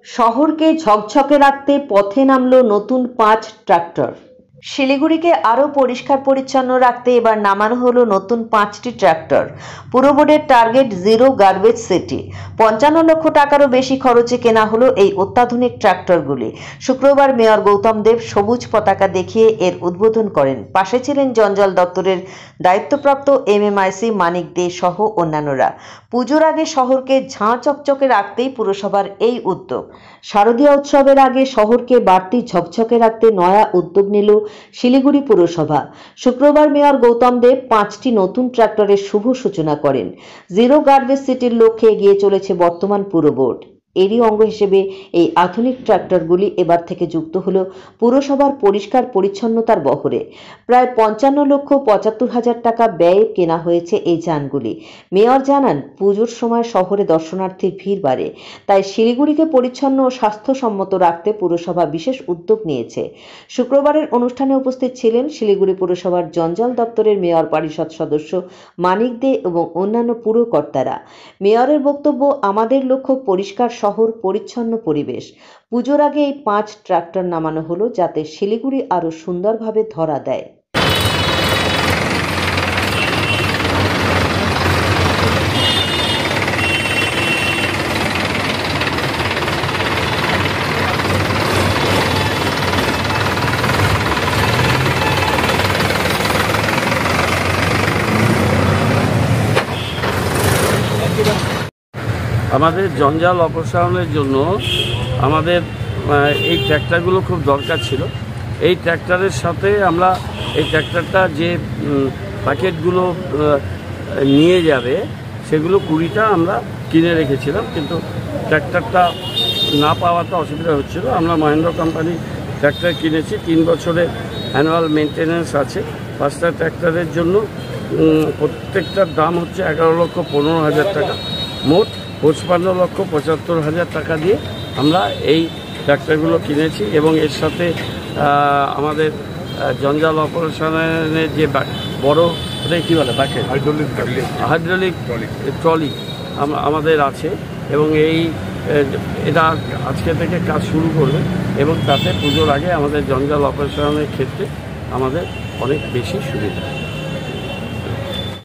শহরকে ঝকঝকে রাখতে পথে নামল নতুন ৫ ট্রাক্টর। শিলিগুড়িকে আরও পরিষ্কার পরিচ্ছন্ন রাখতে এবার নামানো হলো নতুন ৫টি ট্রাক্টর। পুর বোর্ডের টার্গেট জিরো গার্বেজ সিটি। ৫৫ লক্ষ টাকারও বেশি খরচে কেনা হলো এই অত্যাধুনিক ট্রাক্টরগুলি। শুক্রবার মেয়র গৌতম দেব সবুজ পতাকা দেখিয়ে এর উদ্বোধন করেন। পাশে ছিলেন জঞ্জাল দপ্তরের দায়িত্বপ্রাপ্ত এমএমআইসি মানিক দে সহ অন্যান্যরা। পুজোর আগে শহরকে ঝাঁ চকচকে রাখতেই পুরসভার এই উদ্যোগ। শারদীয় উৎসবের আগে শহরকে বাড়তি ঝকঝকে রাখতে নয়া উদ্যোগ নিল শিলিগুড়ি পুরসভা। শুক্রবার মেয়র গৌতম দেব ৫টি নতুন ট্রাক্টরের শুভ সূচনা করেন। জিরো গার্বেজ সিটির লক্ষ্যে এগিয়ে চলেছে বর্তমান পুর বোর্ড। এরই অঙ্গ হিসেবে এই আধুনিক ট্রাক্টরগুলি এবার থেকে যুক্ত হল পুরসভার পরিষ্কার পরিচ্ছন্নতার বহরে। প্রায় ৫৫,৭৫,০০০ টাকা ব্যয়ে কেনা হয়েছে এই যানগুলি। মেয়র জানান, পুজোর সময় শহরে দর্শনার্থীর ভিড় বাড়ে, তাই শিলিগুড়িকে পরিচ্ছন্ন ও স্বাস্থ্যসম্মত রাখতে পুরসভা বিশেষ উদ্যোগ নিয়েছে। শুক্রবারের অনুষ্ঠানে উপস্থিত ছিলেন শিলিগুড়ি পুরসভার জঞ্জাল দপ্তরের মেয়র পরিষদ সদস্য মানিক দে এবং অন্যান্য পুরকর্তারা। মেয়রের বক্তব্য, আমাদের লক্ষ্য পরিষ্কার শহর, পরিচ্ছন্ন পরিবেশ। পুজোর আগে এই ৫ ট্রাক্টর নামানো হলো যাতে শিলিগুড়ি আরও সুন্দরভাবে ধরা দেয়। আমাদের জঞ্জাল অপসারণের জন্য আমাদের এই ট্র্যাক্টরগুলো খুব দরকার ছিল। এই ট্র্যাক্টরের সাথে আমরা এই ট্র্যাক্টরটা যে প্যাকেটগুলো নিয়ে যাবে সেগুলো 20টা আমরা কিনে রেখেছিলাম, কিন্তু ট্র্যাক্টরটা না পাওয়াতে অসুবিধা হচ্ছিল। আমরা মহেন্দ্র কোম্পানি ট্র্যাক্টর কিনেছি, 3 বছরের অ্যানুয়াল মেনটেন্যান্স আছে। 5টা ট্র্যাক্টরের জন্য প্রত্যেকটার দাম হচ্ছে 11,15,000 টাকা। মোট 55,75,000 টাকা দিয়ে আমরা এই ট্র্যাক্টরগুলো কিনেছি এবং এর সাথে আমাদের জঞ্জাল অপারেশনের যে বড় কী বলে প্যাকেট হাইড্রোলিক ট্রলি আমাদের আছে এবং এটা আজকে থেকে কাজ শুরু করবে এবং তাতে পুজোর আগে আমাদের জঞ্জাল অপারেশনের ক্ষেত্রে আমাদের অনেক বেশি সুবিধা।